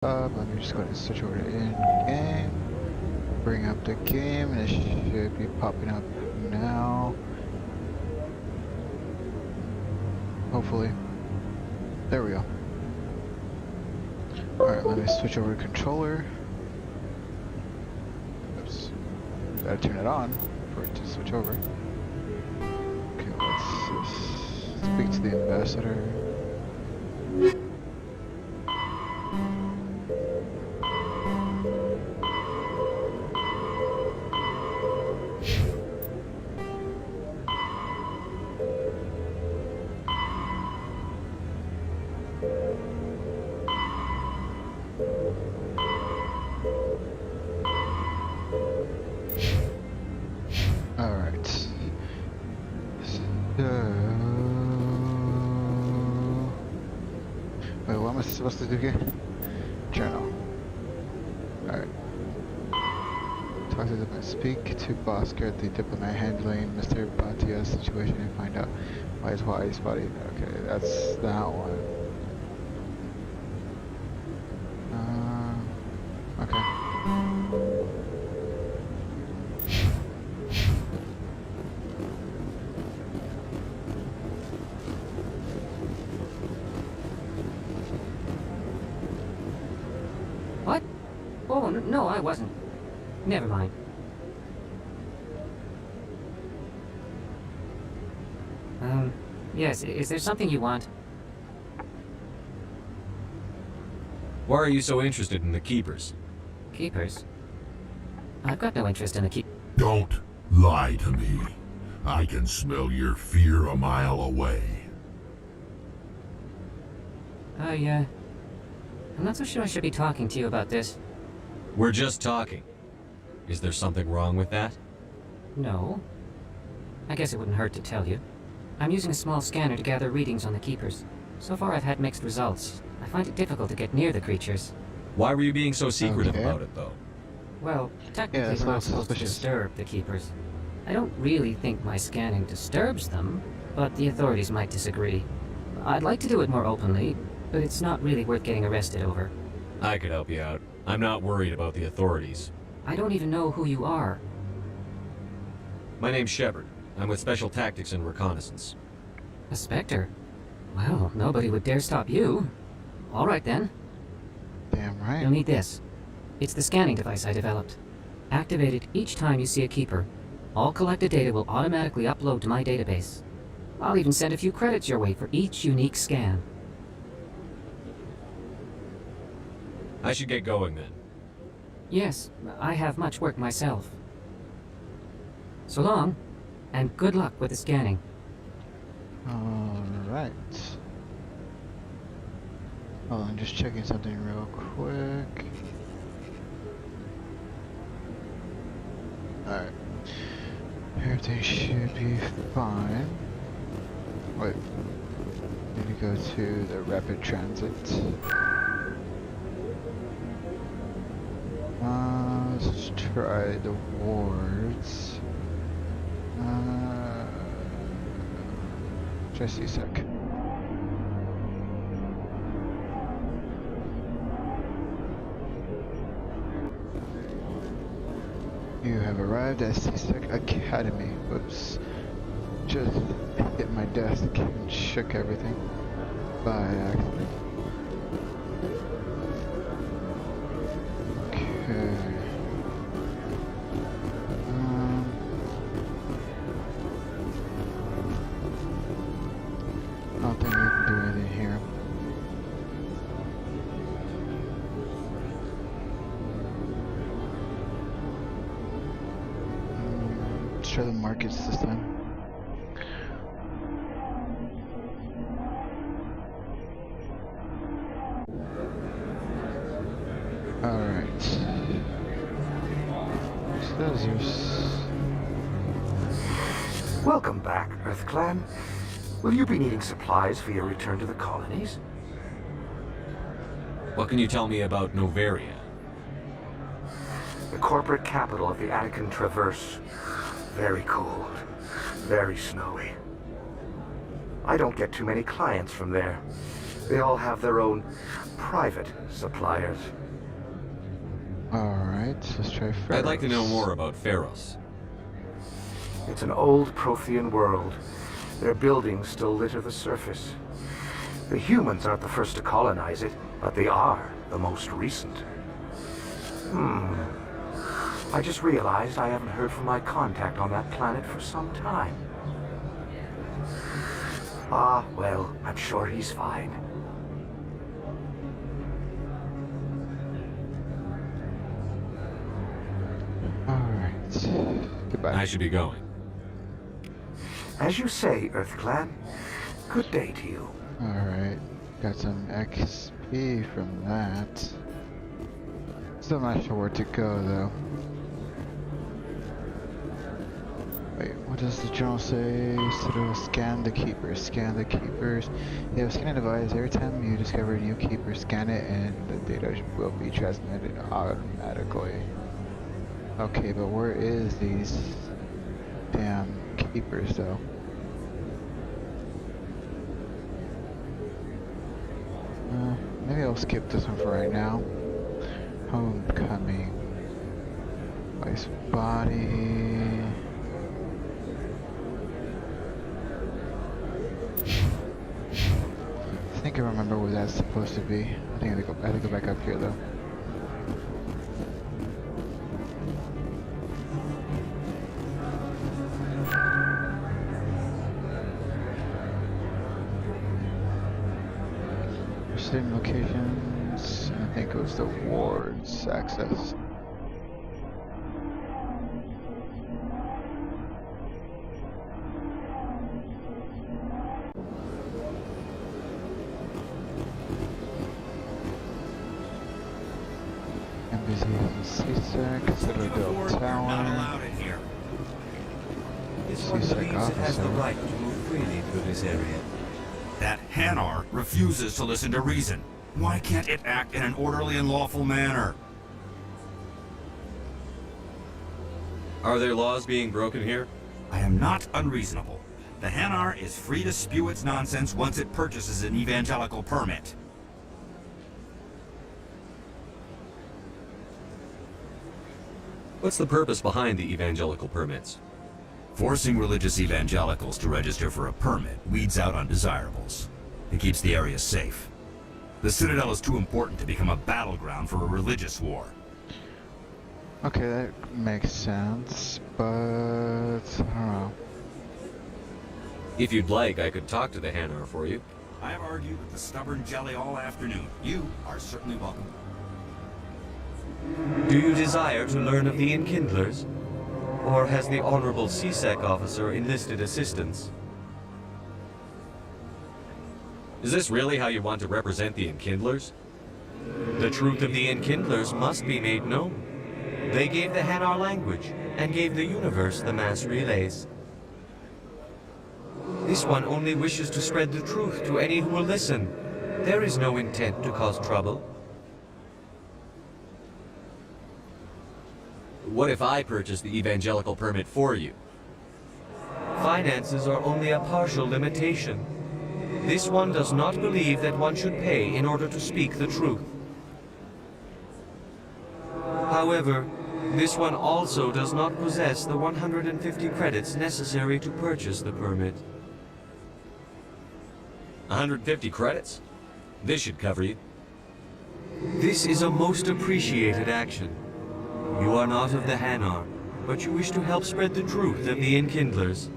Let me just go ahead and switch over to in-game. Bring up the game, and it should be popping up now. Hopefully. There we go. Alright, let me switch over to controller. Oops. Gotta turn it on for it to switch over. Okay, let's speak to the ambassador. Alright. So... Wait, what am I supposed to do here? Journal. Alright. Talk to the speak to Bosker, the diplomat handling Mr. Batia's situation and find out why his body. Okay, that's that one. Okay. What? Oh, no, I wasn't. Never mind. Yes, is there something you want? Why are you so interested in the Keepers? Keepers? I've got no interest in the keep. Don't lie to me. I can smell your fear a mile away. I'm not so sure I should be talking to you about this. We're just talking. Is there something wrong with that? No. I guess it wouldn't hurt to tell you. I'm using a small scanner to gather readings on the Keepers. So far I've had mixed results. I find it difficult to get near the creatures. Why were you being so secretive Okay. about it, though? Well, technically that's we're a not little supposed to suspicious. disturb the Keepers. I don't really think my scanning disturbs them, but the authorities might disagree. I'd like to do it more openly, but it's not really worth getting arrested over. I could help you out. I'm not worried about the authorities. I don't even know who you are. My name's Shepard. I'm with Special Tactics and Reconnaissance. A Spectre? Well, nobody would dare stop you. All right then. Damn right. You'll need this. It's the scanning device I developed. Activate it each time you see a Keeper. All collected data will automatically upload to my database. I'll even send a few credits your way for each unique scan. I should get going then. Yes, I have much work myself. So long, and good luck with the scanning. Alright. Hold on, just checking something real quick. Alright. Everything should be fine. Wait. Need to go to the rapid transit. Let's try the wards. Just a sec. You have arrived at CSEC Academy. Whoops. Just hit my desk and shook everything by accident. Okay. I don't think we can do anything here. Let's try the markets this time. Alright. So those are... Welcome back, EarthClan. Will you be needing supplies for your return to the colonies? What can you tell me about Noveria? The corporate capital of the Attican Traverse. Very cold. Very snowy. I don't get too many clients from there. They all have their own private suppliers. Alright, let's try first. I'd like to know more about Pharos. It's an old Prothean world. Their buildings still litter the surface. The humans aren't the first to colonize it, but they are the most recent. I just realized I haven't heard from my contact on that planet for some time. Ah, well, I'm sure he's fine. Alright. Goodbye. I should be going. As you say, EarthClan. Good day to you. Alright. Got some XP from that. Still not sure where to go though. Wait, what does the journal say? So scan the keepers. Scan the keepers. You have a scanning device. Every time you discover a new keeper, scan it and the data will be transmitted automatically. Okay, but where is these damn keepers though? Maybe I'll skip this one for right now. Homecoming. Vice body. I think I remember where that's supposed to be. I think I have to go back up here though. Same locations. I think it was the wards access. NBC CSEC, Citadel Tower. This one CSEC believes it has the officer. right to move freely through this area. That Hanar refuses to listen to reason. Why can't it act in an orderly and lawful manner? Are there laws being broken here? I am not unreasonable. The Hanar is free to spew its nonsense once it purchases an evangelical permit. What's the purpose behind the evangelical permits? Forcing religious evangelicals to register for a permit weeds out undesirables. It keeps the area safe. The Citadel is too important to become a battleground for a religious war. Okay, that makes sense, but I don't know. If you'd like, I could talk to the Hanar for you. I have argued with the stubborn jelly all afternoon. You are certainly welcome. Do you desire to learn of the Enkindlers? Or has the Honorable CSEC officer enlisted assistance? Is this really how you want to represent the Enkindlers? The truth of the Enkindlers must be made known. They gave the Hanar language, and gave the universe the mass relays. This one only wishes to spread the truth to any who will listen. There is no intent to cause trouble. What if I purchase the evangelical permit for you? Finances are only a partial limitation. This one does not believe that one should pay in order to speak the truth. However, this one also does not possess the 150 credits necessary to purchase the permit. 150 credits? This should cover you. This is a most appreciated action. You are not of the Hanar, but you wish to help spread the truth of the Enkindlers.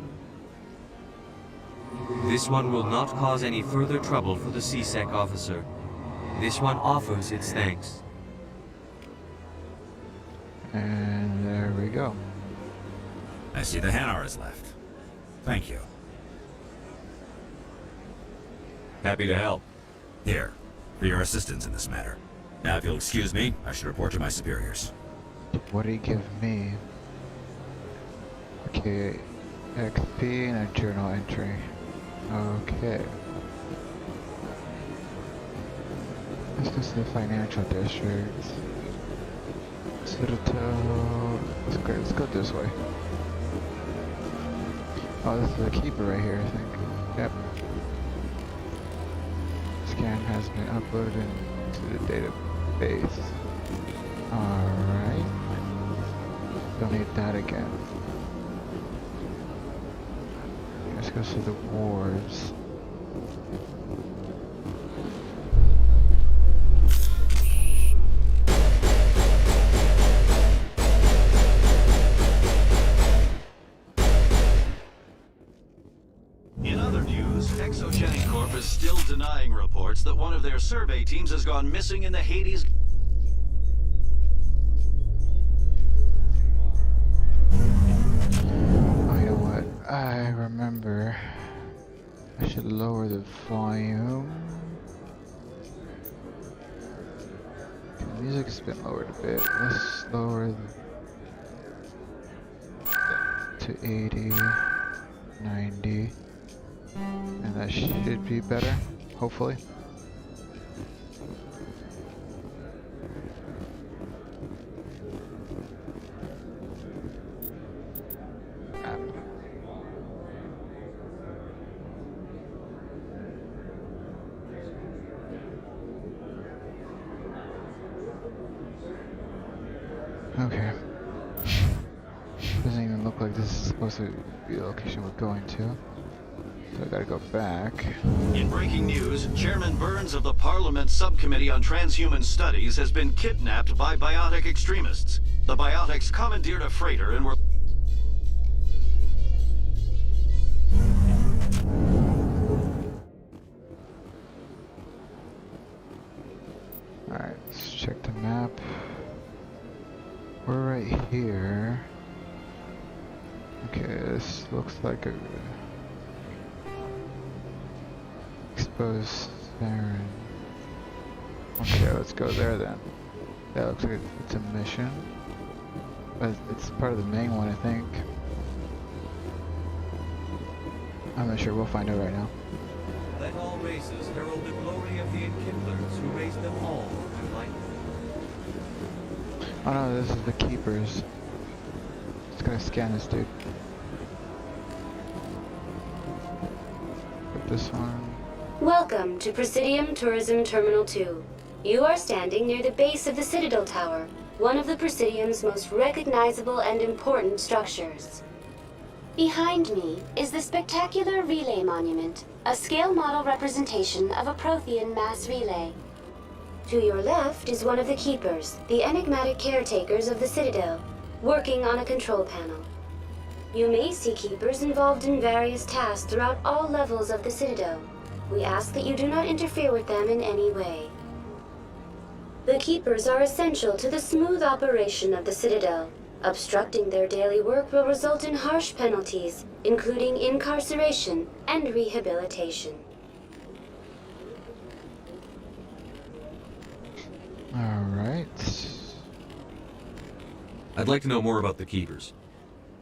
This one will not cause any further trouble for the CSEC officer. This one offers its thanks. And there we go. I see the Hanar is left. Thank you. Happy to help. Here, for your assistance in this matter. Now, if you'll excuse me, I should report to my superiors. What did he give me? Okay, XP and a journal entry. Okay. Let's go to the financial district. Citadel. Let's go this way. Oh, this is the keeper right here, I think. Yep. Scan has been uploaded. to the database. Alright. Don't need that again. Let's go to the wards. In other news, Exogenic Corp is still denying reports that one of their survey teams has gone missing in the Hades. Oh, you know what? I remember. I should lower the volume. Okay, the music's been lowered a bit. Let's lower to 80, 90. And that should be better, hopefully. Okay. Doesn't even look like this is supposed to be the location we're going to. So I gotta go back. In breaking news, Chairman Burns of the Parliament Subcommittee on Transhuman Studies has been kidnapped by biotic extremists. The biotics commandeered a freighter and were... Alright, let's check the map. We're right here. Okay, this looks like a exposed Saren. Okay, let's go there then. That looks like it's a mission. But it's part of the main one, I think. I'm not sure, we'll find out right now. Let all races herald the glory of the Enkindlers who raised them all to life. Oh no, this is the Keepers. Just gonna scan this dude. Put this one. Welcome to Presidium Tourism Terminal 2. You are standing near the base of the Citadel Tower, one of the Presidium's most recognizable and important structures. Behind me is the spectacular Relay Monument, a scale model representation of a Prothean mass relay. To your left is one of the Keepers, the enigmatic caretakers of the Citadel, working on a control panel. You may see Keepers involved in various tasks throughout all levels of the Citadel. We ask that you do not interfere with them in any way. The Keepers are essential to the smooth operation of the Citadel. Obstructing their daily work will result in harsh penalties, including incarceration and rehabilitation. Alright. I'd like to know more about the Keepers.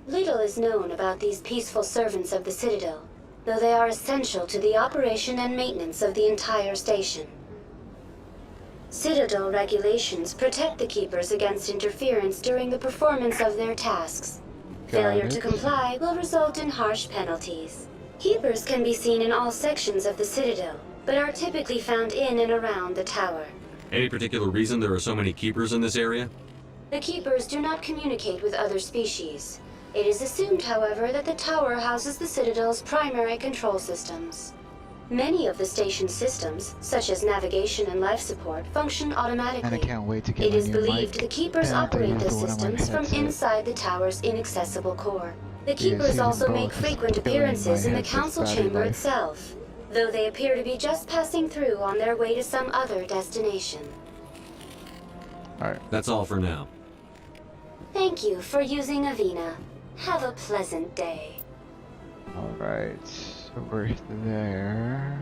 Little is known about these peaceful servants of the Citadel, though they are essential to the operation and maintenance of the entire station. Citadel regulations protect the Keepers against interference during the performance of their tasks. Failure to comply will result in harsh penalties. Keepers can be seen in all sections of the Citadel, but are typically found in and around the tower. Any particular reason there are so many Keepers in this area? The Keepers do not communicate with other species. It is assumed, however, that the tower houses the Citadel's primary control systems. Many of the station's systems, such as navigation and life support, function automatically. And I can't wait to get It my is new believed mic. the Keepers And I have to operate use the the one on my systems from headset. inside the tower's inaccessible core. The Yeah, Keepers using also both make is frequent killing appearances my in the headset's council battery chamber life. itself, though they appear to be just passing through on their way to some other destination. Alright. That's all for now. Thank you for using Avina. Have a pleasant day. Alright. So we're there.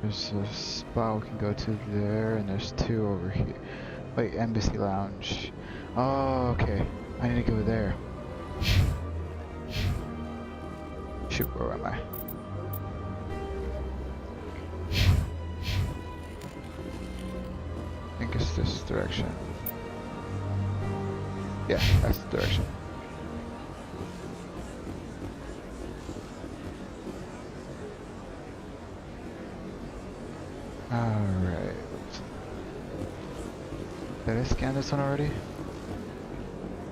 There's a spot we can go to there, and there's two over here. Wait, Embassy Lounge. Oh, okay. I need to go there. Shoot, where am I? I think it's this direction. Yeah, that's the direction. Alright. Did I scan this one already?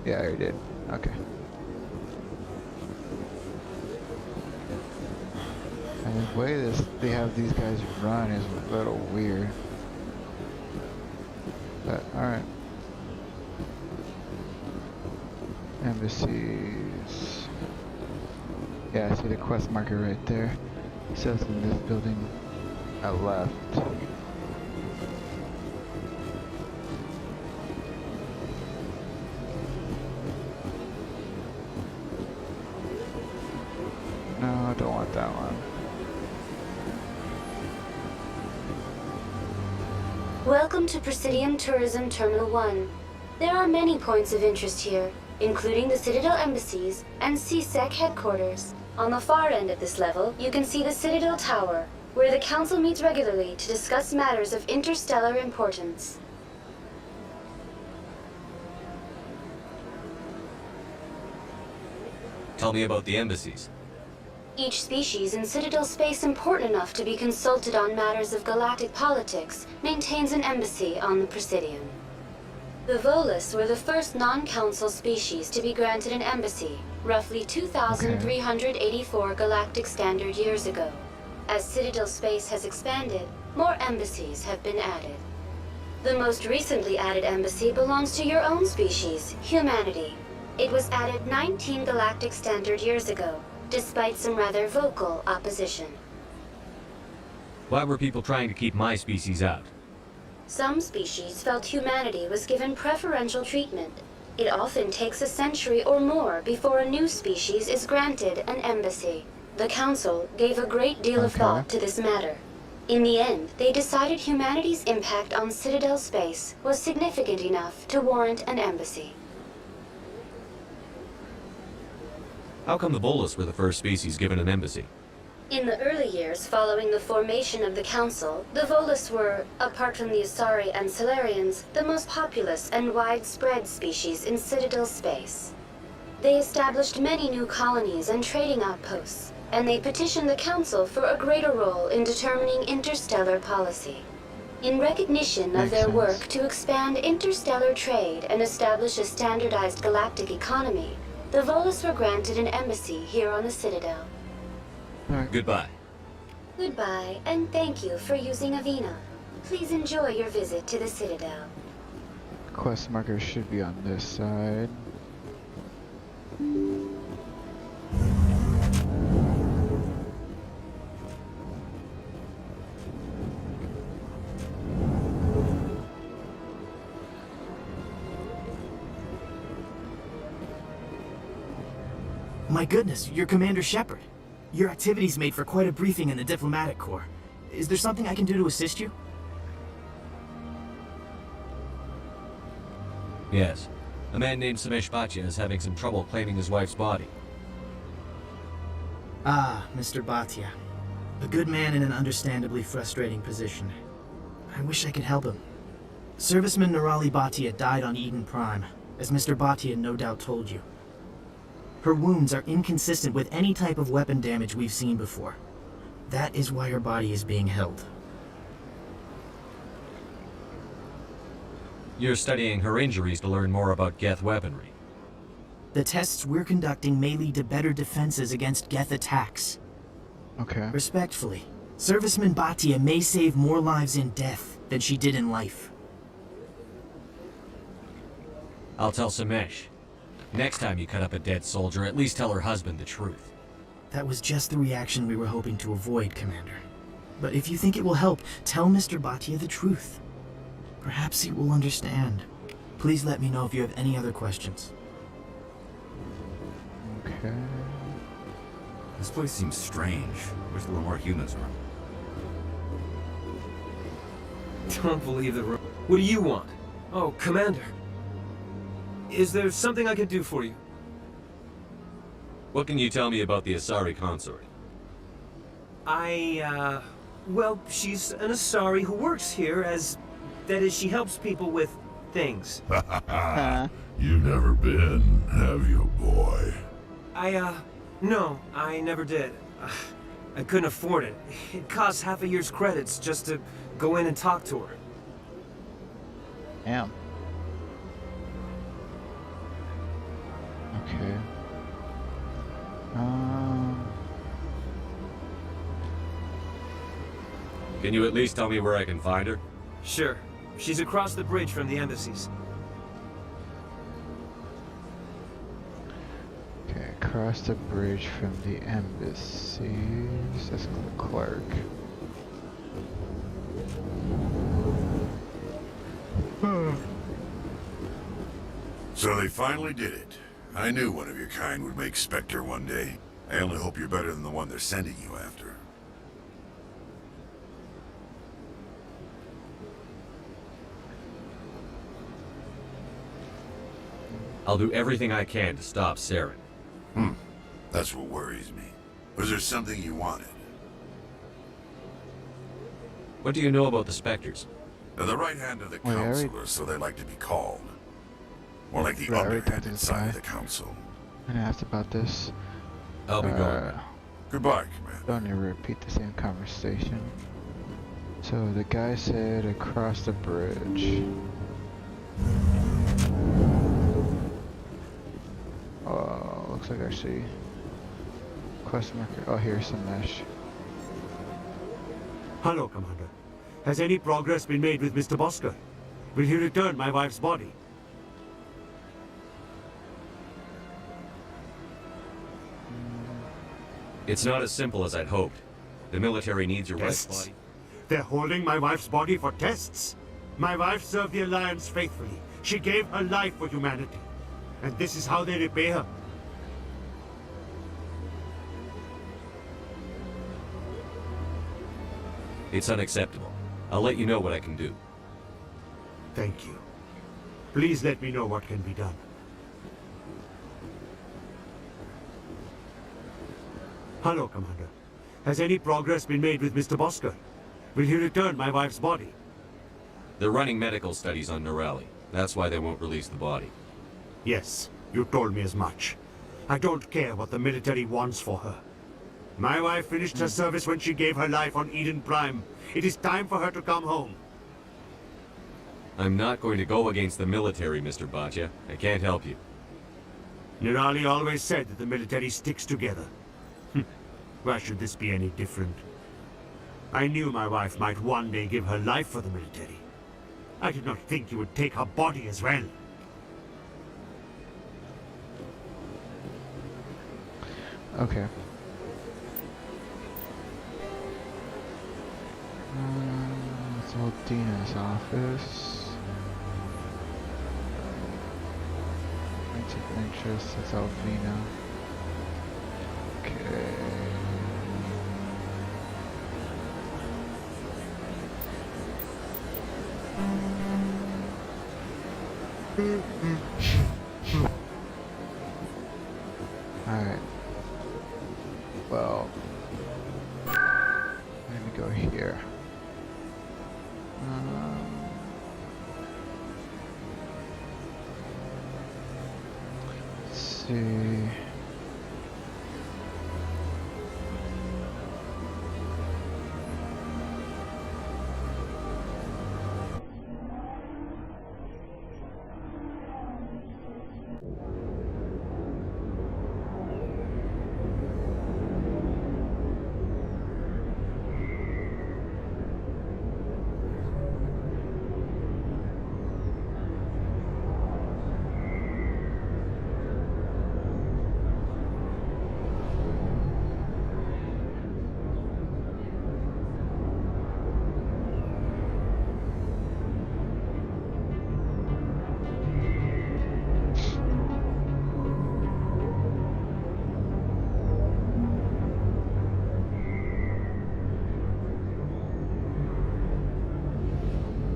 Yeah, I already did. Okay. And the way they have these guys run is a little weird. But alright. Embassies. Yeah, I see the quest marker right there. It says in this building I left. No, I don't want that one. Welcome to Presidium Tourism Terminal 1. There are many points of interest here, including the Citadel embassies and CSEC headquarters. On the far end of this level, you can see the Citadel Tower, where the Council meets regularly to discuss matters of interstellar importance. Tell me about the embassies. Each species in Citadel space important enough to be consulted on matters of galactic politics maintains an embassy on the Presidium. The Volus were the first non-council species to be granted an embassy, roughly 2,384 galactic standard years ago. As Citadel space has expanded, more embassies have been added. The most recently added embassy belongs to your own species, humanity. It was added 19 galactic standard years ago, despite some rather vocal opposition. Why were people trying to keep my species out? Some species felt humanity was given preferential treatment. It often takes a century or more before a new species is granted an embassy. The Council gave a great deal of thought to this matter. In the end, they decided humanity's impact on Citadel space was significant enough to warrant an embassy. How come the Volus were the first species given an embassy? In the early years following the formation of the Council, the Volus were, apart from the Asari and Solarians, the most populous and widespread species in Citadel space. They established many new colonies and trading outposts, and they petitioned the Council for a greater role in determining interstellar policy. In recognition of their work to expand interstellar trade and establish a standardized galactic economy, the Volus were granted an embassy here on the Citadel. Goodbye. Goodbye, and thank you for using Avina. Please enjoy your visit to the Citadel. Quest marker should be on this side. My goodness, you're Commander Shepard. Your activities made for quite a briefing in the Diplomatic Corps. Is there something I can do to assist you? Yes. A man named Samesh Bhatia is having some trouble claiming his wife's body. Ah, Mr. Bhatia. A good man in an understandably frustrating position. I wish I could help him. Serviceman Nirali Bhatia died on Eden Prime, as Mr. Bhatia no doubt told you. Her wounds are inconsistent with any type of weapon damage we've seen before. That is why her body is being held. You're studying her injuries to learn more about Geth weaponry. The tests we're conducting may lead to better defenses against Geth attacks. Okay. Respectfully, Serviceman Bhatia may save more lives in death than she did in life. I'll tell Samesh. Next time you cut up a dead soldier, at least tell her husband the truth. That was just the reaction we were hoping to avoid, Commander. But if you think it will help, tell Mr. Bhatia the truth. Perhaps he will understand. Please let me know if you have any other questions. Okay. This place seems strange. Wish there were more humans around. Don't believe the room. What do you want? Oh, Commander. Is there something I could do for you? What can you tell me about the Asari consort? Well, she's an Asari who works here as... That is, she helps people with things. You've never been, have you, boy? No, I never did. I couldn't afford it. It costs half a year's credits just to go in and talk to her. Damn. Can you at least tell me where I can find her? Sure. She's across the bridge from the embassies. Okay, across the bridge from the embassies. That's Clark. So they finally did it. I knew one of your kind would make Spectre one day. I only hope you're better than the one they're sending you after. I'll do everything I can to stop Saren. That's what worries me. Was there something you wanted? What do you know about the Spectres? They're the right hand of the Wait, Council, or so they like to be called. More like the Right, underhand that's inside of fine. the Council. I asked about this. I'll be going. Goodbye, Commander. Don't ever repeat the same conversation. So the guy said across the bridge. Oh, looks like I see. Quest marker. Oh, here's some mesh. Hello, Commander. Has any progress been made with Mr. Bosker? Will he return my wife's body? It's not as simple as I'd hoped. The military needs your wife's Tests? body. They're holding my wife's body for tests. My wife served the Alliance faithfully. She gave her life for humanity. And this is how they repay her. It's unacceptable. I'll let you know what I can do. Thank you. Please let me know what can be done. Hello, Commander. Has any progress been made with Mr. Bosker? Will he return my wife's body? They're running medical studies on Norali. That's why they won't release the body. Yes, you told me as much. I don't care what the military wants for her. My wife finished her service when she gave her life on Eden Prime. It is time for her to come home. I'm not going to go against the military, Mr. Bhatia. I can't help you. Nirali always said that the military sticks together. Why should this be any different? I knew my wife might one day give her life for the military. I did not think you would take her body as well. Okay. It's old Dina's office. Romantic interest, that's Alvina. Okay. Alright. Well, let me go here. Let's see.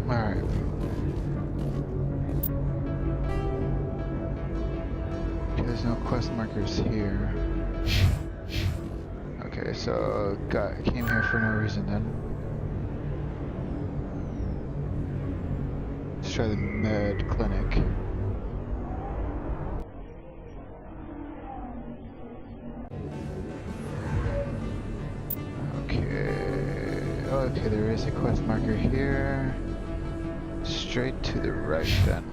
Alright. Okay, there's no quest markers here. Okay, so came here for no reason then. Let's try the med clinic. Okay, there is a quest marker here. Straight to the right then.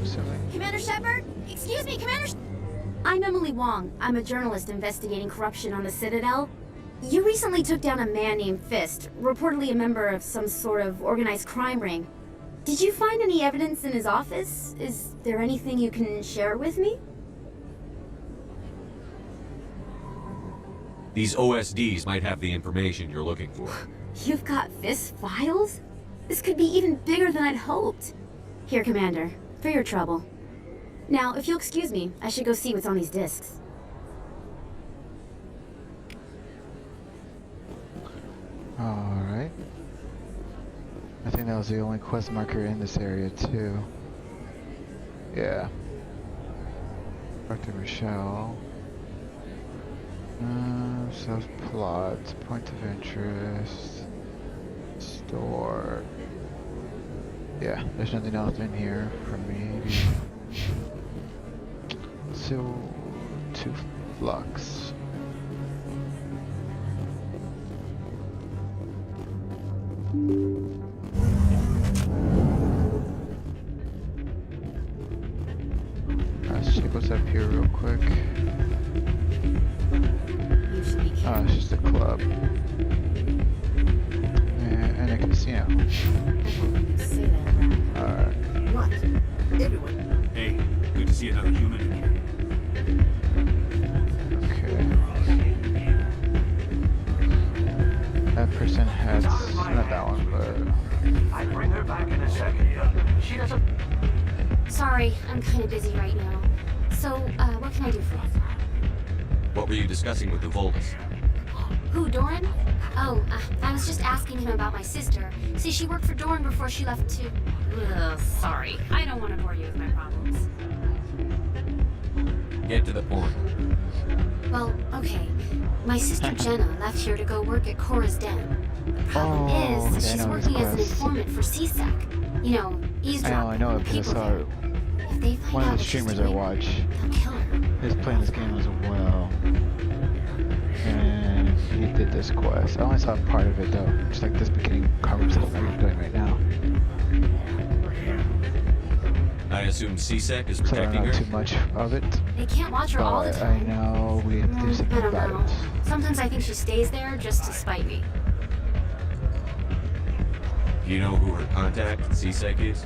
assuming. Commander Shepard? Excuse me, Commander I'm Emily Wong. I'm a journalist investigating corruption on the Citadel. You recently took down a man named Fist, reportedly a member of some sort of organized crime ring. Did you find any evidence in his office? Is there anything you can share with me? These OSDs might have the information you're looking for. You've got Fist's files? This could be even bigger than I'd hoped. Here, Commander, for your trouble. Now, if you'll excuse me, I should go see what's on these discs. Alright. I think that was the only quest marker in this area, too. Yeah. Dr. Michelle. Self-plot. Point of interest. Store. Yeah, there's nothing else in here for me. So, to Flux. Let's check what's up here real quick. Oh, it's just a club. And a casino. Alright. What? Everyone. Hey, good to see another human in here. Okay. That person had not that one, but I'd bring her back in a second. She doesn't. Sorry, I'm kind of busy right now. So, what can I do for you? What were you discussing with the Voltus? Who, Doran? Oh, I was just asking him about my sister. See, she worked for Doran before she left to... Ugh, sorry. I don't want to bore you with my problems. Get to the point. Well, okay. My sister Jenna left here to go work at Cora's Den. The problem is that she's working as an informant for CSEC. You know, eavesdropping I know on it because I people saw there. If they find one of out the what she's streamers I doing, watch they'll kill her. is playing this game as well. And he did this quest. I only saw part of it though, just like this beginning conversation that we're doing right now. I assume CSEC is So I protecting don't know her? too much of it. They can't watch her all the But I time. know we have to do I something don't about know. it. Sometimes I think she stays there just to spite me. Do you know who her contact at CSEC is?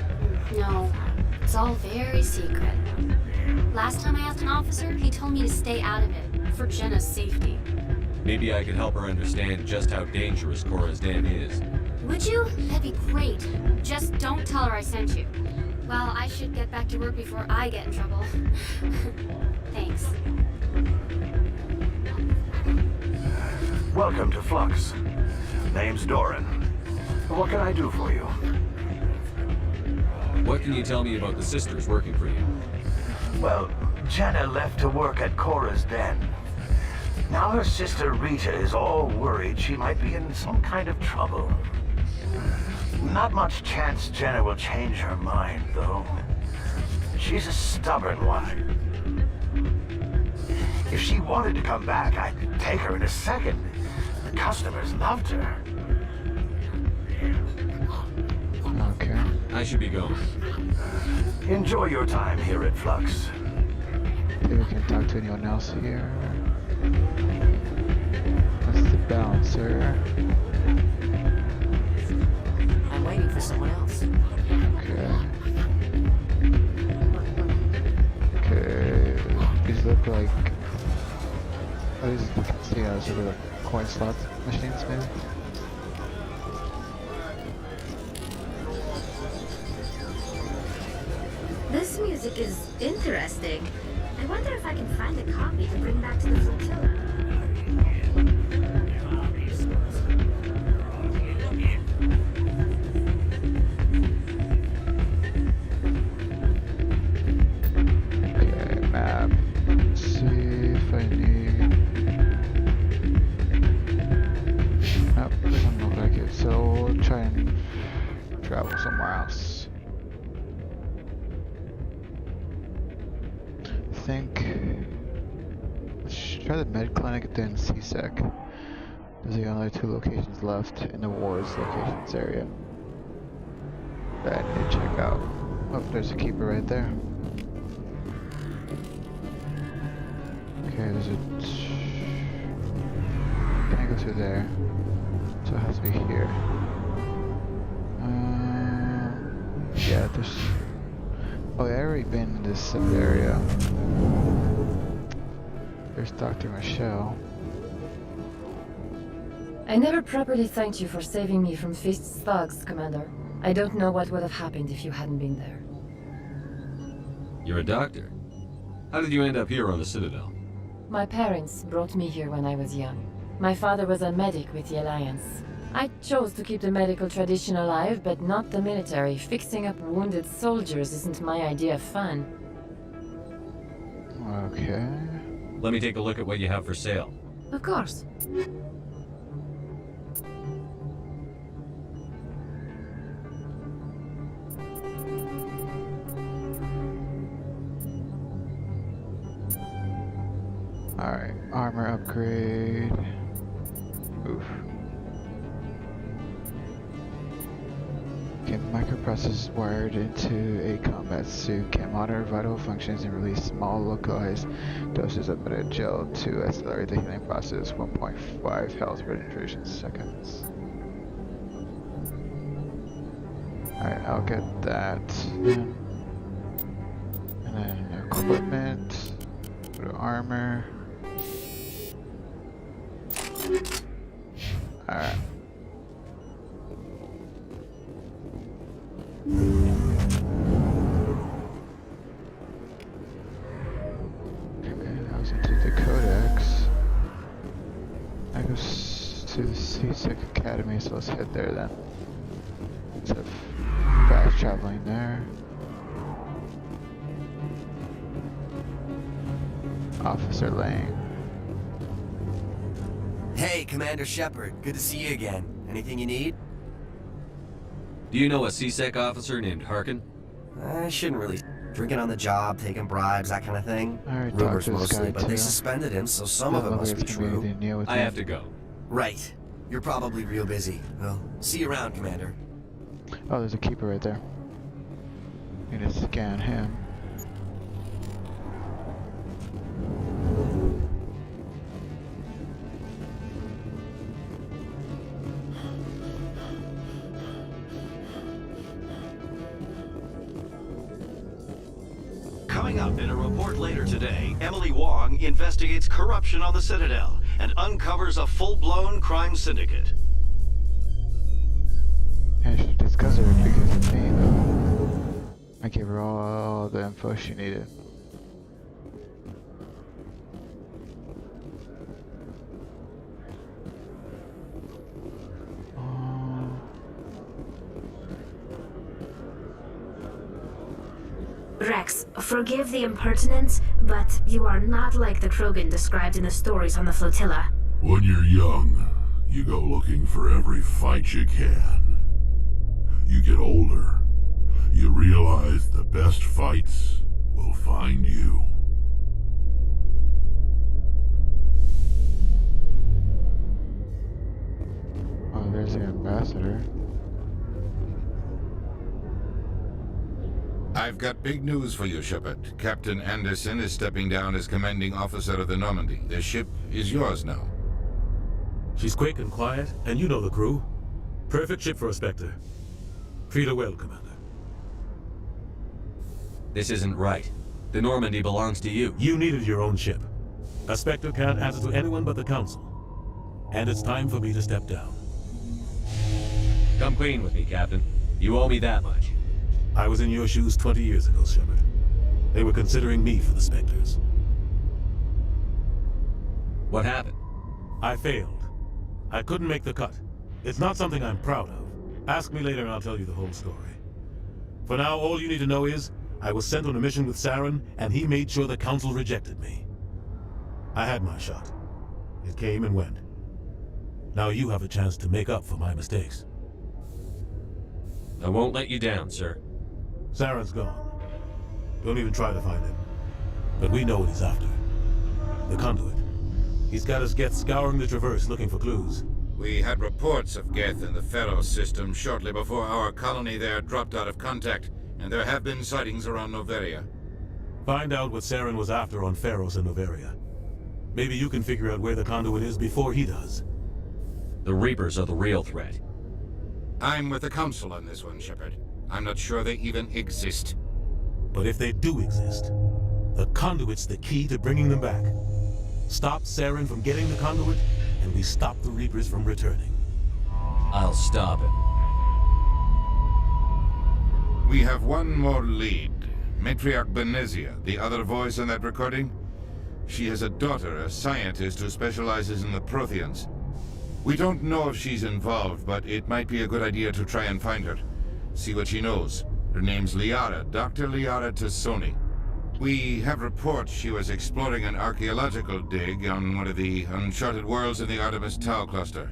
No, it's all very secret. Last time I asked an officer, he told me to stay out of it, for Jenna's safety. Maybe I could help her understand just how dangerous Cora's Den is. Would you? That'd be great. Just don't tell her I sent you. Well, I should get back to work before I get in trouble. Thanks. Welcome to Flux. Name's Doran. What can I do for you? What can you tell me about the sisters working for you? Well, Jenna left to work at Cora's Den. Now her sister Rita is all worried she might be in some kind of trouble. Not much chance Jenna will change her mind, though. She's a stubborn one. If she wanted to come back, I'd take her in a second. The customers loved her. Okay. I should be going. Enjoy your time here at Flux. Maybe we can talk to anyone else here. That's the bouncer. I'm waiting for someone else. Okay. Okay. These look like... Oh, these we can see as sort of like coin slot machines, maybe? This music is interesting. I wonder if I can find a copy to bring back to the flotilla. Okay, map. Let's see if I need... Nope, doesn't look like it, so we'll try and travel somewhere else. I think... Let's try the med clinic, then CSEC. There's the only two locations left in the wards locations area that I need to check out. Oh, there's a keeper right there. Okay, there's a... Can't go through there. So it has to be here. Yeah, there's... Oh, I already been in this area. There's Dr. Michelle. I never properly thanked you for saving me from Fist's thugs, Commander. I don't know what would have happened if you hadn't been there. You're a doctor. How did you end up here on the Citadel? My parents brought me here when I was young. My father was a medic with the Alliance. I chose to keep the medical tradition alive, but not the military. Fixing up wounded soldiers isn't my idea of fun. Okay. Let me take a look at what you have for sale. Of course. Alright, armor upgrade. Oof. Okay, microprocessors wired into a combat suit can monitor vital functions and release small localized doses of meta-gel to accelerate the healing process. 1.5 health regeneration seconds. Alright, I'll get that. And then equipment. Go to armor. Alright. Okay, that was into the Codex. I go to the C6 Academy, so let's head there then. Instead of fast traveling there. Officer Lane. Hey, Commander Shepard. Good to see you again. Anything you need? Do you know a CSEC officer named Harkin? I shouldn't really. Drinking on the job, taking bribes, that kind of thing. Alright, Rumors talk to this mostly, guy but they too. suspended him, so some of it must be true. I have to go. Right. You're probably real busy. Well, see you around, Commander. Oh, there's a keeper right there. Need to scan him. Coming up in a report later today, Emily Wong investigates corruption on the Citadel and uncovers a full-blown crime syndicate. And she discovered it because of me, though. I gave her all the info she needed. Rex, forgive the impertinence, but you are not like the Krogan described in the stories on the flotilla. When you're young, you go looking for every fight you can. You get older, you realize the best fights will find you. Oh, there's the ambassador. I've got big news for you, Shepard. Captain Anderson is stepping down as commanding officer of the Normandy. The ship is yours now. She's quick and quiet, and you know the crew. Perfect ship for a Spectre. Treat her well, Commander. This isn't right. The Normandy belongs to you. You needed your own ship. A Spectre can't answer to anyone but the Council. And it's time for me to step down. Come clean with me, Captain. You owe me that much. I was in your shoes 20 years ago, Shepard. They were considering me for the Spectres. What happened? I failed. I couldn't make the cut. It's not something I'm proud of. Ask me later and I'll tell you the whole story. For now, all you need to know is, I was sent on a mission with Saren, and he made sure the Council rejected me. I had my shot. It came and went. Now you have a chance to make up for my mistakes. I won't let you down, sir. Saren's gone. Don't even try to find him. But we know what he's after. The Conduit. He's got his Geth scouring the Traverse looking for clues. We had reports of Geth in the Pharos system shortly before our colony there dropped out of contact, and there have been sightings around Noveria. Find out what Saren was after on Pharos and Noveria. Maybe you can figure out where the conduit is before he does. The Reapers are the real threat. I'm with the Council on this one, Shepard. I'm not sure they even exist. But if they do exist, the conduit's the key to bringing them back. Stop Saren from getting the conduit, and we stop the Reapers from returning. I'll stop it. We have one more lead. Matriarch Benezia, the other voice in that recording. She has a daughter, a scientist who specializes in the Protheans. We don't know if she's involved, but it might be a good idea to try and find her. See what she knows. Her name's Liara, Dr. Liara Tassoni. We have reports she was exploring an archaeological dig on one of the uncharted worlds in the Artemis Tau cluster.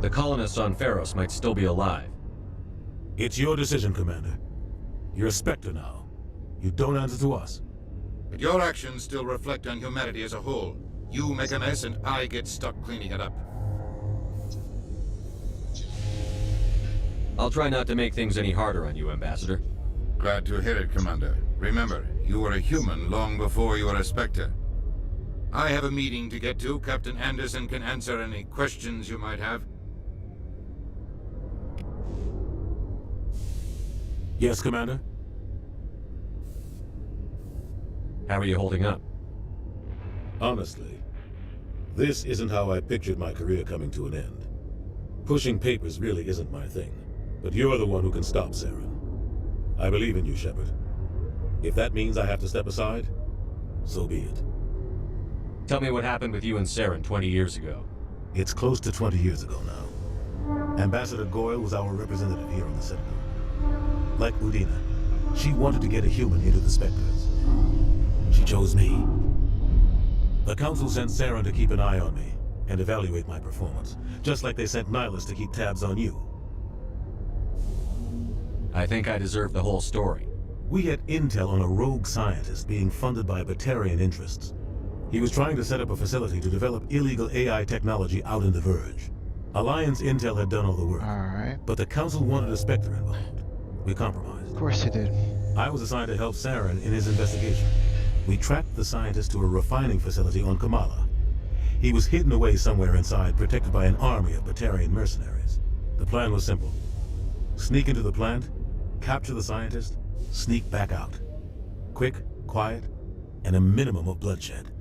The colonists on Pharos might still be alive. It's your decision, Commander. You're a Spectre now. You don't answer to us. But your actions still reflect on humanity as a whole. You make a mess and I get stuck cleaning it up. I'll try not to make things any harder on you, Ambassador. Glad to hear it, Commander. Remember, you were a human long before you were a Spectre. I have a meeting to get to. Captain Anderson can answer any questions you might have. Yes, Commander? How are you holding up? Honestly, this isn't how I pictured my career coming to an end. Pushing papers really isn't my thing, but you're the one who can stop Saren. I believe in you, Shepard. If that means I have to step aside, so be it. Tell me what happened with you and Saren 20 years ago. It's close to 20 years ago now. Ambassador Goyle was our representative here on the Citadel. Like Udina, she wanted to get a human into the Spectres. She chose me. The Council sent Saren to keep an eye on me and evaluate my performance, just like they sent Nihilus to keep tabs on you. I think I deserve the whole story. We had intel on a rogue scientist being funded by Batarian interests. He was trying to set up a facility to develop illegal AI technology out in the Verge. Alliance intel had done all the work. Alright. But the Council wanted a Spectre involved. We compromised. Of course he did. I was assigned to help Saren in his investigation. We tracked the scientist to a refining facility on Kamala. He was hidden away somewhere inside, protected by an army of Batarian mercenaries. The plan was simple. Sneak into the plant, capture the scientist, sneak back out. Quick, quiet, and a minimum of bloodshed.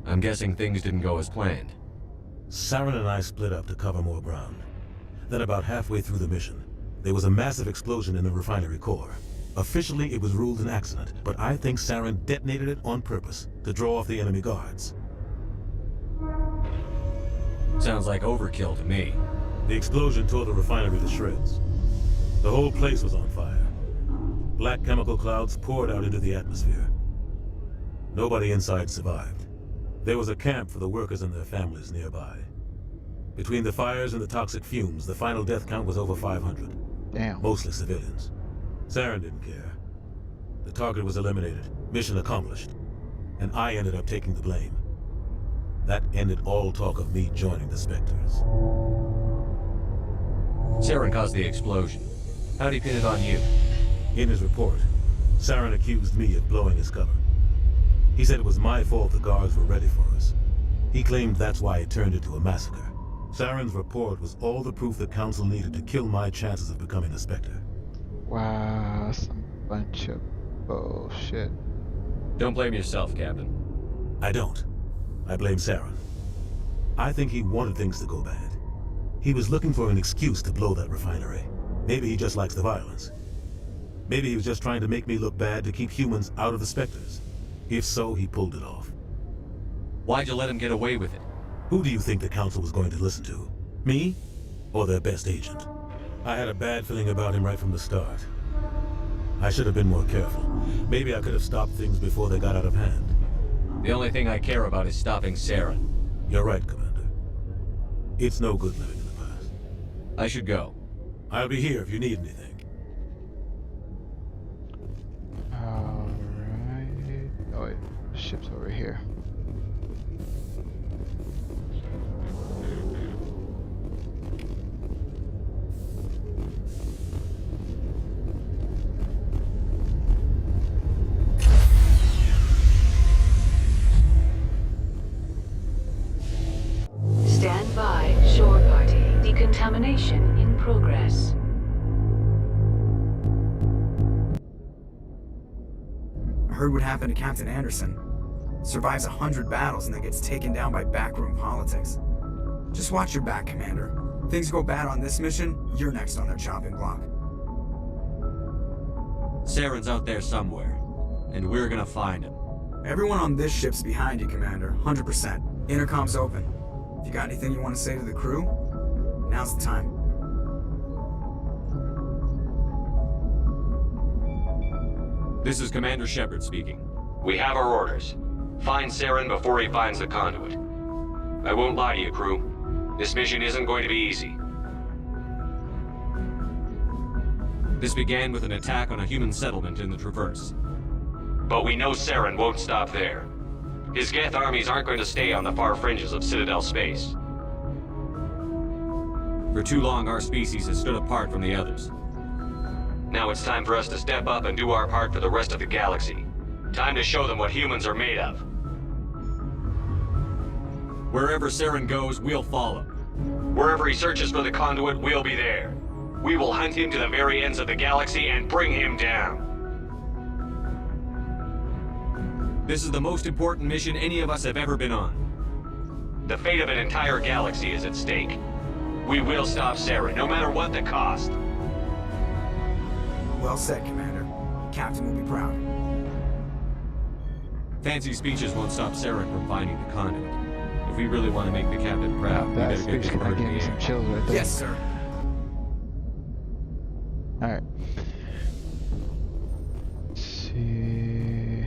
I'm guessing things didn't go as planned. Saren and I split up to cover more ground. Then about halfway through the mission, there was a massive explosion in the refinery core. Officially, it was ruled an accident, but I think Saren detonated it on purpose to draw off the enemy guards. Sounds like overkill to me. The explosion tore the refinery to shreds. The whole place was on fire. Black chemical clouds poured out into the atmosphere. Nobody inside survived. There was a camp for the workers and their families nearby. Between the fires and the toxic fumes, the final death count was over 500. Damn. Mostly civilians. Saren didn't care. The target was eliminated, mission accomplished, and I ended up taking the blame. That ended all talk of me joining the Spectres. Saren caused the explosion. How'd he pin it on you? In his report, Saren accused me of blowing his cover. He said it was my fault the guards were ready for us. He claimed that's why it turned into a massacre. Saren's report was all the proof the Council needed to kill my chances of becoming a Spectre. Wow, that's a bunch of bullshit. Don't blame yourself, Captain. I don't. I blame Saren. I think he wanted things to go bad. He was looking for an excuse to blow that refinery. Maybe he just likes the violence. Maybe he was just trying to make me look bad to keep humans out of the Spectres. If so, he pulled it off. Why'd you let him get away with it? Who do you think the Council was going to listen to? Me? Or their best agent? I had a bad feeling about him right from the start. I should have been more careful. Maybe I could have stopped things before they got out of hand. The only thing I care about is stopping Saren. You're right, Commander. It's no good living in the past. I should go. I'll be here if you need anything. Alright. Oh wait, ship's over here. Stand by, shore party. Decontamination in progress. I heard what happened to Captain Anderson. Survives 100 battles and then gets taken down by backroom politics. Just watch your back, Commander. Things go bad on this mission, you're next on their chopping block. Saren's out there somewhere, and we're gonna find him. Everyone on this ship's behind you, Commander. 100%. Intercom's open. If you got anything you want to say to the crew, now's the time. This is Commander Shepard speaking. We have our orders. Find Saren before he finds the conduit. I won't lie to you, crew. This mission isn't going to be easy. This began with an attack on a human settlement in the Traverse. But we know Saren won't stop there. His Geth armies aren't going to stay on the far fringes of Citadel space. For too long, our species has stood apart from the others. Now it's time for us to step up and do our part for the rest of the galaxy. Time to show them what humans are made of. Wherever Saren goes, we'll follow. Wherever he searches for the conduit, we'll be there. We will hunt him to the very ends of the galaxy and bring him down. This is the most important mission any of us have ever been on. The fate of an entire galaxy is at stake. We will stop Saren, no matter what the cost. Well said, Commander. Captain will be proud. Fancy speeches won't stop Saren from finding the conduit. If we really want to make the captain proud, we That better get speech this kinda word in gave me the some air. chills right there. Yes, sir. Alright. Let's see.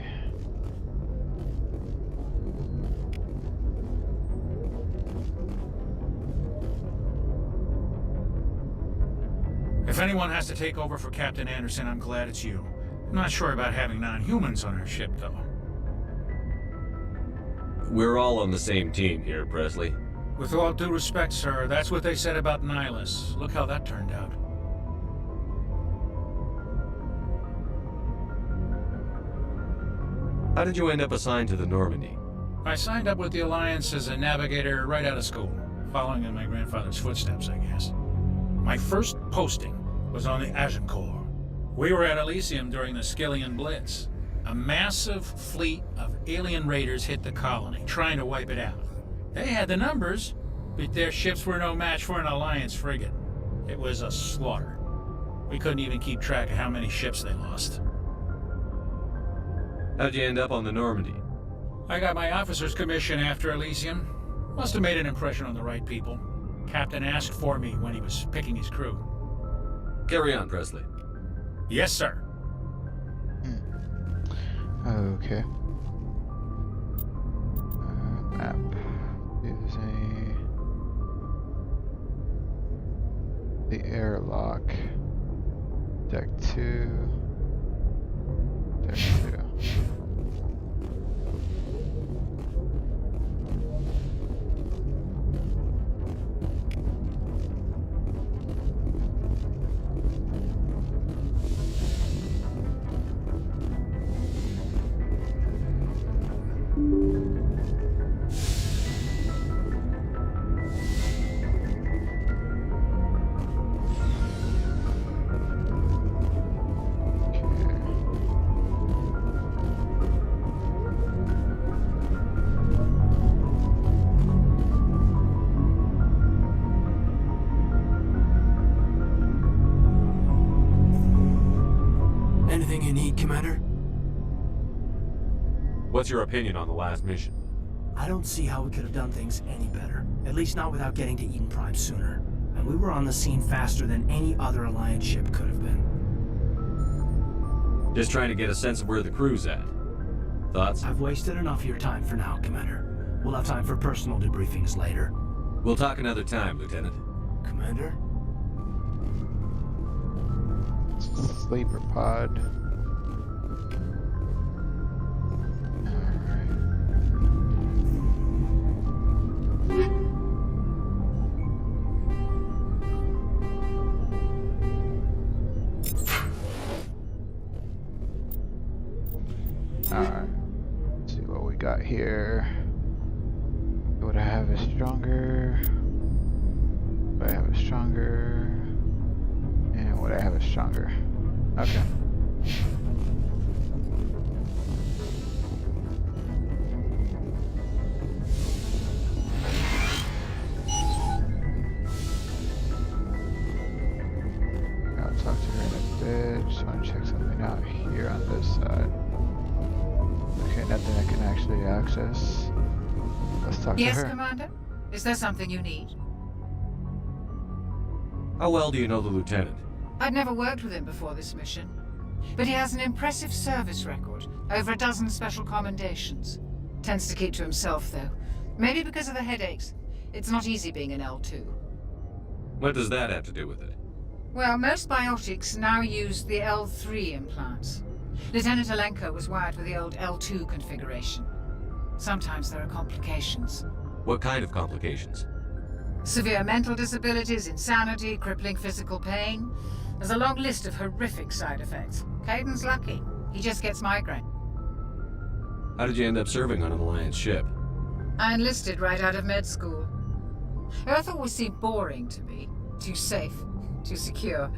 If anyone has to take over for Captain Anderson, I'm glad it's you. I'm not sure about having non-humans on our ship, though. We're all on the same team here, Presley. With all due respect, sir, that's what they said about Nihilus. Look how that turned out. How did you end up assigned to the Normandy? I signed up with the Alliance as a navigator right out of school, following in my grandfather's footsteps, I guess. My first posting was on the Agincourt. We were at Elysium during the Skillian Blitz. A massive fleet of alien raiders hit the colony, trying to wipe it out. They had the numbers, but their ships were no match for an Alliance frigate. It was a slaughter. We couldn't even keep track of how many ships they lost. How'd you end up on the Normandy? I got my officer's commission after Elysium. Must have made an impression on the right people. Captain asked for me when he was picking his crew. Carry on, Presley. Yes, sir. Okay. Map. Using the airlock. Deck 2. Deck 2. Anything you need, Commander? What's your opinion on the last mission? I don't see how we could have done things any better. At least not without getting to Eden Prime sooner. And we were on the scene faster than any other Alliance ship could have been. Just trying to get a sense of where the crew's at. Thoughts? I've wasted enough of your time for now, Commander. We'll have time for personal debriefings later. We'll talk another time, Lieutenant. Commander? Sleeper pod. Alright. Let's see what we got here. What I have is stronger. What I have is stronger. And what I have is stronger. Okay. I'll talk to her in a bit. Just want to check something out here on this side. Okay, nothing I can actually access. Let's talk to her. Yes, Commander? Is there something you need? How well do you know the lieutenant? I'd never worked with him before this mission, but he has an impressive service record, over a dozen special commendations. Tends to keep to himself, though. Maybe because of the headaches. It's not easy being an L2. What does that have to do with it? Well, most biotics now use the L3 implants. Lieutenant Alenko was wired with the old L2 configuration. Sometimes there are complications. What kind of complications? Severe mental disabilities, insanity, crippling physical pain. There's a long list of horrific side effects. Caden's lucky. He just gets migraine. How did you end up serving on an Alliance ship? I enlisted right out of med school. Earth always seemed boring to me. Too safe, too secure.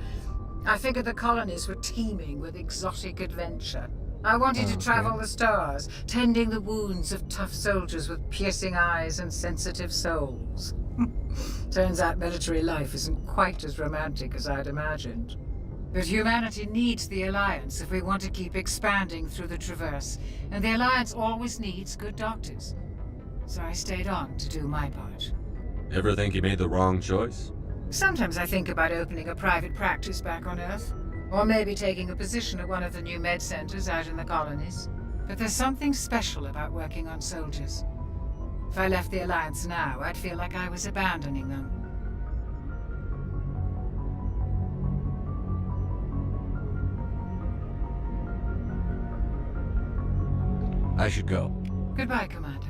I figured the colonies were teeming with exotic adventure. I wanted to travel the stars, tending the wounds of tough soldiers with piercing eyes and sensitive souls. Turns out military life isn't quite as romantic as I'd imagined. But humanity needs the Alliance if we want to keep expanding through the Traverse, and the Alliance always needs good doctors. So I stayed on to do my part. Ever think you made the wrong choice? Sometimes I think about opening a private practice back on Earth, or maybe taking a position at one of the new med centers out in the colonies. But there's something special about working on soldiers. If I left the Alliance now, I'd feel like I was abandoning them. I should go. Goodbye, Commander.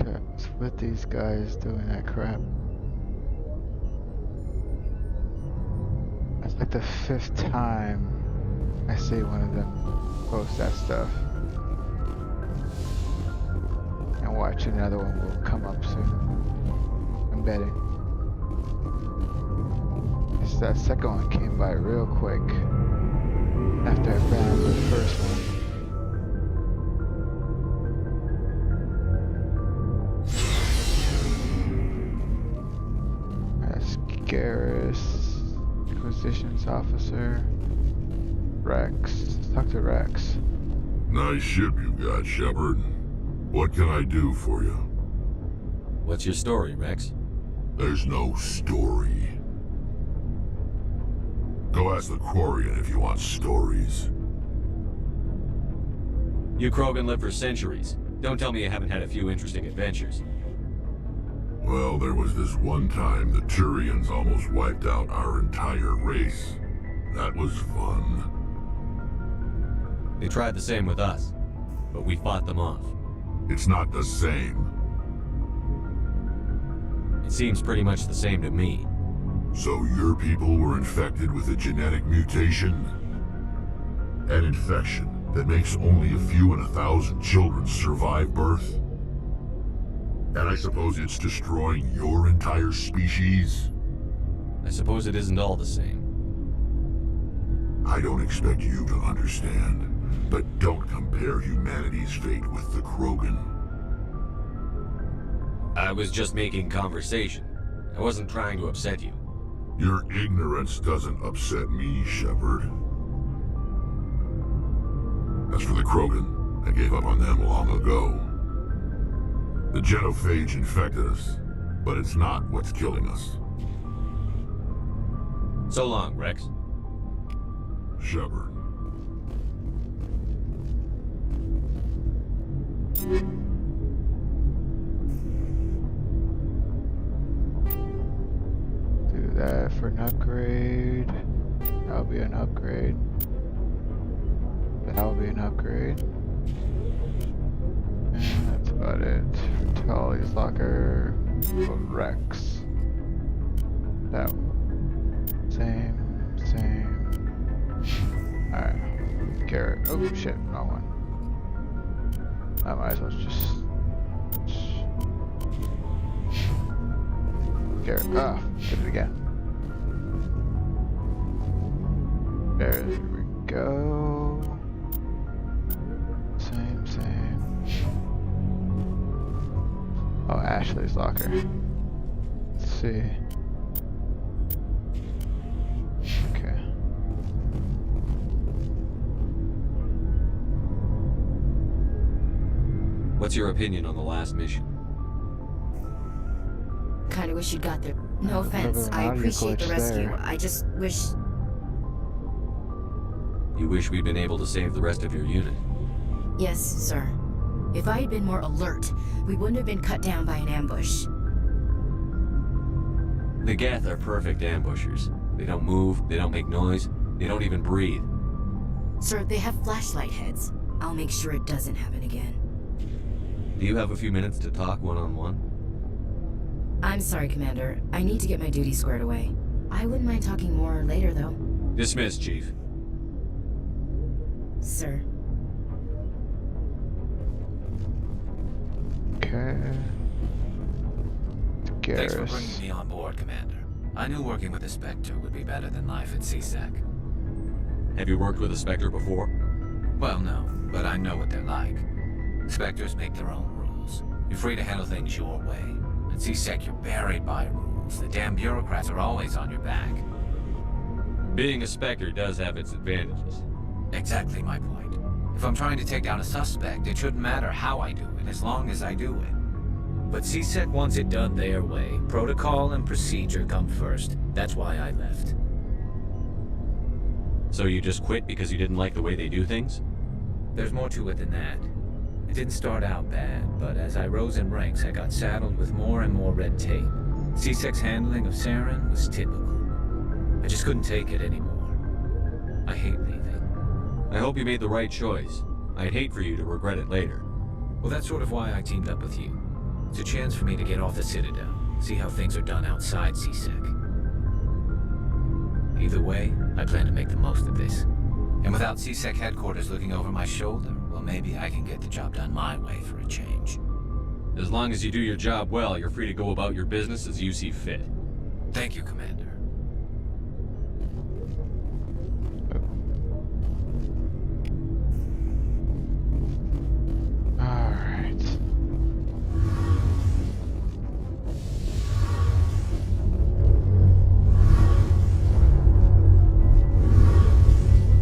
Okay, what's with these guys doing that crap? That's like the 5th time I see one of them post that stuff. And watch another one will come up soon. I'm betting. It's that second one came by real quick after I banned the first one. Garrus, Acquisitions Officer, Rex. Let's talk to Rex. Nice ship you got, Shepard. What can I do for you? What's your story, Rex? There's no story. Go ask the Quarian if you want stories. You Krogan lived for centuries. Don't tell me you haven't had a few interesting adventures. Well, there was this one time the Turians almost wiped out our entire race. That was fun. They tried the same with us, but we fought them off. It's not the same. It seems pretty much the same to me. So your people were infected with a genetic mutation? An infection that makes only a few in 1,000 children survive birth? And I suppose it's destroying your entire species? I suppose it isn't all the same. I don't expect you to understand, but don't compare humanity's fate with the Krogan. I was just making conversation. I wasn't trying to upset you. Your ignorance doesn't upset me, Shepard. As for the Krogan, I gave up on them long ago. The genophage infected us, but it's not what's killing us. So long, Rex. Shepard. for an upgrade. That'll be an upgrade. That'll be an upgrade. And that's about it. Tully's locker. For Rex. That one. Same. Alright. Garrett. Oh shit, wrong one. I might as well just. Garrett. Ah, did it again. There we go. Same. Oh, Ashley's locker. Let's see. Okay. What's your opinion on the last mission? Kinda wish you'd got there. No offense, I appreciate the rescue. I just wish... You wish we'd been able to save the rest of your unit? Yes, sir. If I had been more alert, we wouldn't have been cut down by an ambush. The Geth are perfect ambushers. They don't move, they don't make noise, they don't even breathe. Sir, they have flashlight heads. I'll make sure it doesn't happen again. Do you have a few minutes to talk one-on-one? I'm sorry, Commander. I need to get my duty squared away. I wouldn't mind talking more later, though. Dismissed, Chief. Sir. Okay. Thanks for bringing me on board, Commander. I knew working with the Spectre would be better than life at CSEC. Have you worked with a Spectre before? Well, no, but I know what they're like. Spectres make their own rules. You're free to handle things your way. At CSEC, you're buried by rules. The damn bureaucrats are always on your back. Being a Spectre does have its advantages. Exactly my point. If I'm trying to take down a suspect, it shouldn't matter how I do it, as long as I do it. But CSEC wants it done their way. Protocol and procedure come first. That's why I left. So you just quit because you didn't like the way they do things? There's more to it than that. It didn't start out bad, but as I rose in ranks, I got saddled with more and more red tape. CSEC's handling of Saren was typical. I just couldn't take it anymore. I hate leaving. I hope you made the right choice. I'd hate for you to regret it later. Well, that's sort of why I teamed up with you. It's a chance for me to get off the Citadel, see how things are done outside CSEC. Either way, I plan to make the most of this. And without CSEC headquarters looking over my shoulder, well, maybe I can get the job done my way for a change. As long as you do your job well, you're free to go about your business as you see fit. Thank you, Commander.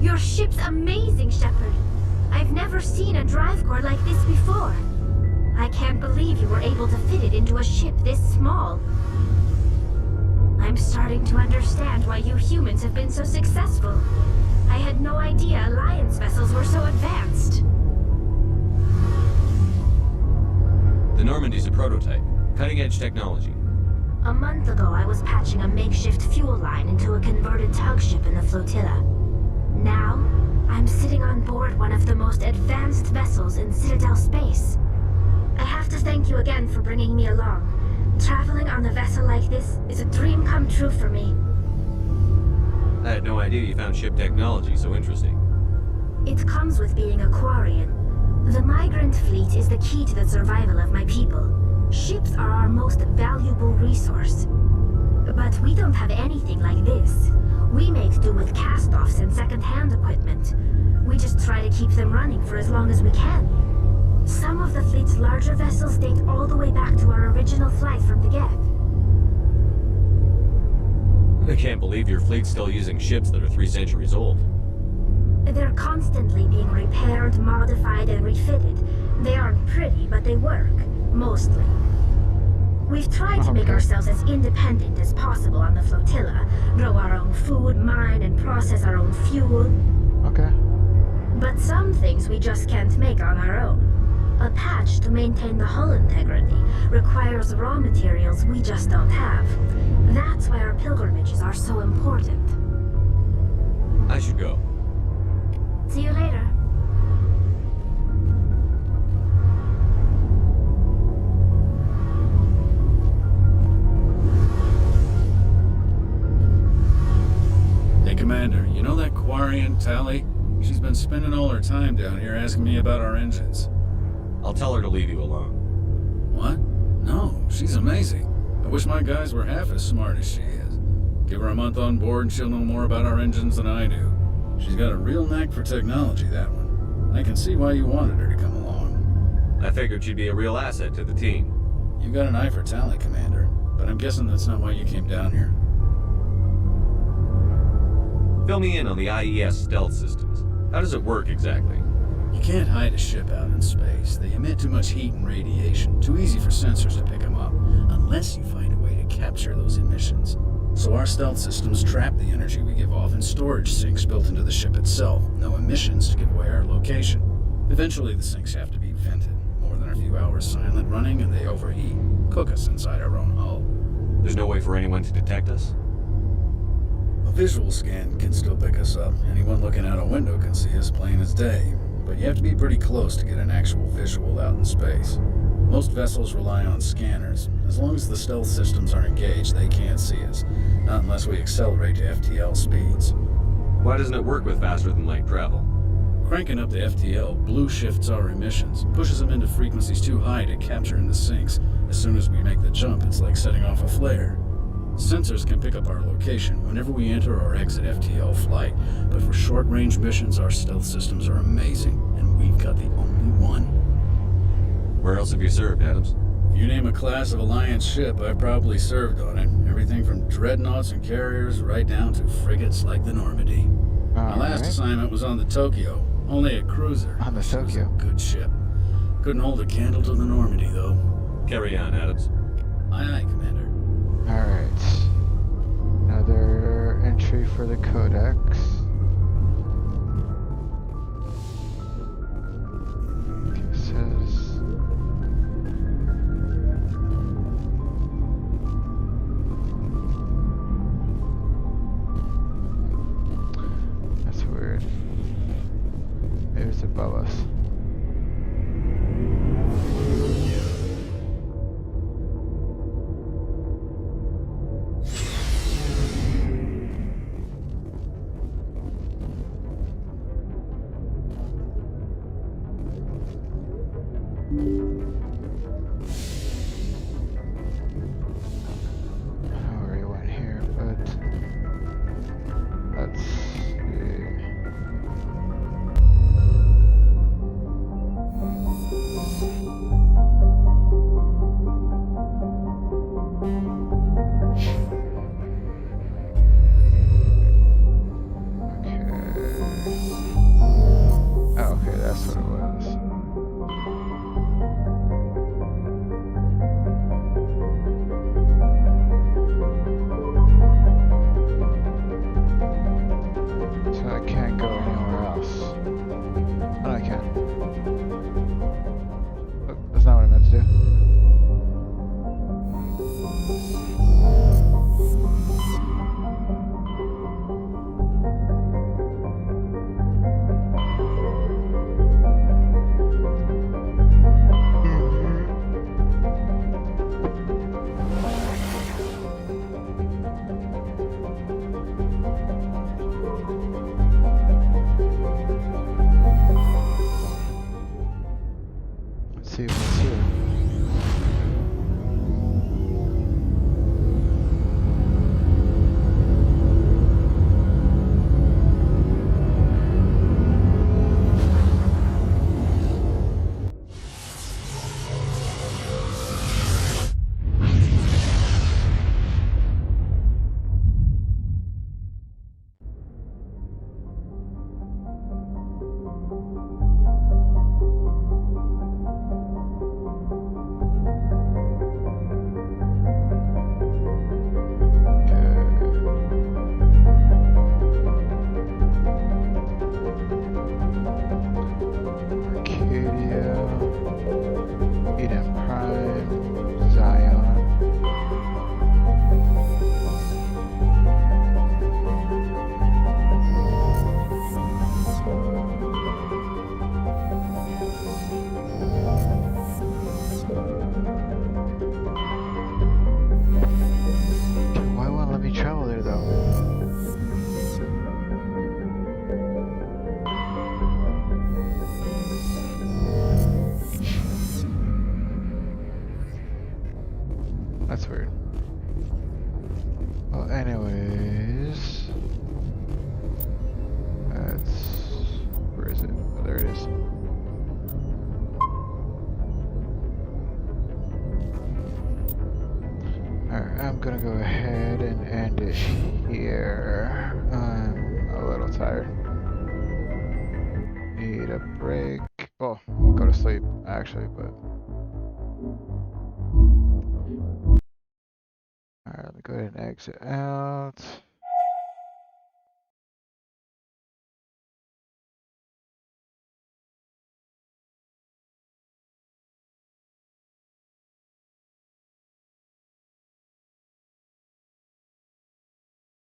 Your ship's amazing, Shepard. I've never seen a drive core like this before. I can't believe you were able to fit it into a ship this small. I'm starting to understand why you humans have been so successful. I had no idea Alliance vessels were so advanced. The Normandy's a prototype. Cutting-edge technology. A month ago, I was patching a makeshift fuel line into a converted tug ship in the flotilla. Now, I'm sitting on board one of the most advanced vessels in Citadel space. I have to thank you again for bringing me along. Traveling on a vessel like this is a dream come true for me. I had no idea you found ship technology so interesting. It comes with being a Quarian. The migrant fleet is the key to the survival of my people. Ships are our most valuable resource. But we don't have anything like this. We make do with cast-offs and second-hand equipment. We just try to keep them running for as long as we can. Some of the fleet's larger vessels date all the way back to our original flight from the Geth. I can't believe your fleet's still using ships that are 3 centuries old. They're constantly being repaired, modified, and refitted. They aren't pretty, but they work. Mostly. We've tried to make ourselves as independent as possible on the flotilla. Grow our own food, mine, and process our own fuel. Okay. But some things we just can't make on our own. A patch attached to maintain the hull integrity requires raw materials we just don't have. That's why our pilgrimages are so important. I should go. See you later. Hey, Commander, you know that Quarian, Tally? She's been spending all her time down here asking me about our engines. I'll tell her to leave you alone. What? No, she's amazing. I wish my guys were half as smart as she is. Give her a month on board and she'll know more about our engines than I do. She's got a real knack for technology, that one. I can see why you wanted her to come along. I figured she'd be a real asset to the team. You got an eye for Tally, Commander, but I'm guessing that's not why you came down here. Fill me in on the IES stealth systems. How does it work exactly? You can't hide a ship out in space. They emit too much heat and radiation. Too easy for sensors to pick them up, unless you find a way to capture those emissions. So our stealth systems trap the energy we give off in storage sinks built into the ship itself. No emissions to give away our location. Eventually the sinks have to be vented. More than a few hours silent running and they overheat. Cook us inside our own hull. There's no way for anyone to detect us? A visual scan can still pick us up. Anyone looking out a window can see us plain as day. But you have to be pretty close to get an actual visual out in space. Most vessels rely on scanners. As long as the stealth systems are engaged, they can't see us. Not unless we accelerate to FTL speeds. Why doesn't it work with faster than light travel? Cranking up the FTL blue shifts our emissions, pushes them into frequencies too high to capture in the sinks. As soon as we make the jump, it's like setting off a flare. Sensors can pick up our location whenever we enter or exit FTL flight, but for short-range missions, our stealth systems are amazing, and we've got the only one. Where else have you served, Adams? If you name a class of Alliance ship, I probably served on it. Everything from dreadnoughts and carriers right down to frigates like the Normandy. My last assignment was on the Tokyo, only a cruiser. On the Tokyo? Good ship. Couldn't hold a candle to the Normandy, though. Carry on, Adams. Aye, aye, Commander. Alright. Another entry for the Codex. It says... That's weird. Maybe it's above us. I already went here, but let's see. Okay, that's what it was. So I can't go anywhere else. Oh, I can. Oh, that's not what I meant to do. Let's see what's here. weird. Well, anyways, where is it? Oh, there it is. Alright, I'm gonna go ahead and end it here. I'm a little tired. Need a break. Oh, I'll go to sleep actually, but. Alright, let me go ahead and exit out.